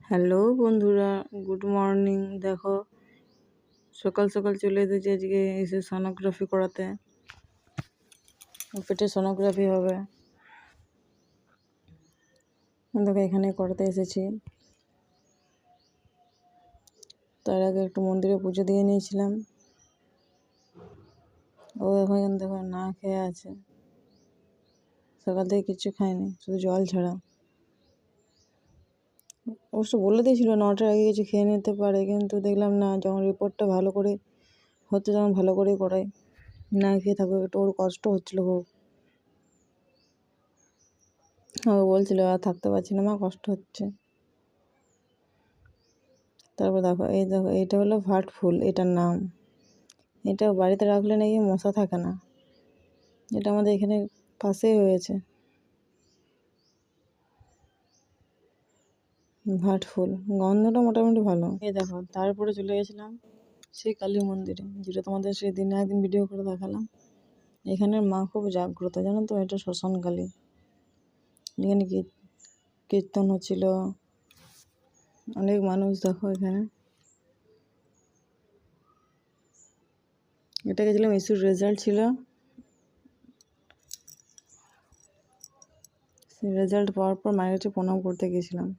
Hello বন্ধুরা, good morning. দেখো সকাল সকাল চলে এসেছি আজকে এসে সোনোগ্রাফি করাতে। পেটে সোনোগ্রাফি হবে, দেখো এখানে করাতে এসেছি। তার আগে একটু মন্দিরে পুজো দিয়ে নিয়েছিলাম। ও এখন দেখো না খেয়ে আছে, সকাল থেকে কিছু খায়নি, শুধু জল ছাড়া। অবশ্য বলে দিয়েছিল 9টার আগে কিছু খেয়ে নিতে পারে, কিন্তু দেখলাম না, যখন রিপোর্টটা ভালো করে হচ্ছে তখন ভালো করেই করাই, না খেয়ে থাকবে। একটু ওর কষ্ট হচ্ছিল খুব, ও বলছিল আর থাকতে পারছি না মা, কষ্ট হচ্ছে। তারপর দেখো এইটা হলো ভাট ফুল, এটার নাম। এটা বাড়িতে রাখলে নাকি মশা থাকে না। এটা আমাদের এখানে পাশেই হয়েছে, ভাট ফুল। গন্ধটা মোটামুটি ভালো। এই দেখো তারপরে চলে গেছিলাম সেই কালী মন্দিরে, যেটা তোমাদের সেই দিনে একদিন ভিডিও করে দেখালাম। এখানের মা খুব জাগ্রত, জানো তো। এটা শ্মশান কালী। এখানে কীর্তন হচ্ছিল, অনেক মানুষ। দেখো এখানে এটা গেছিলাম, ইস্যুর রেজাল্ট ছিল। সেই রেজাল্ট পাওয়ার পর মায়ের কাছে প্রণাম করতে গেছিলাম।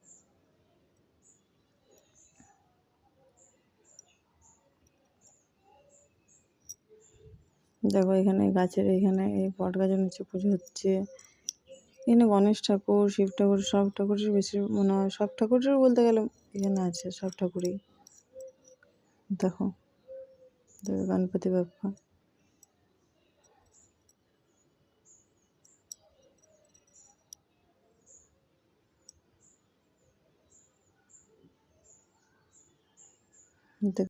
দেখো এখানে গাছের এখানে এই বট গাছের নিচে পুজো হচ্ছে। এখানে গণেশ ঠাকুর, শিব ঠাকুর, সব ঠাকুরের বেশি মনে হয়, সব ঠাকুরের বলতে গেলে এখানে আছে, সব ঠাকুরই। দেখো গণপতি বাপ্পা।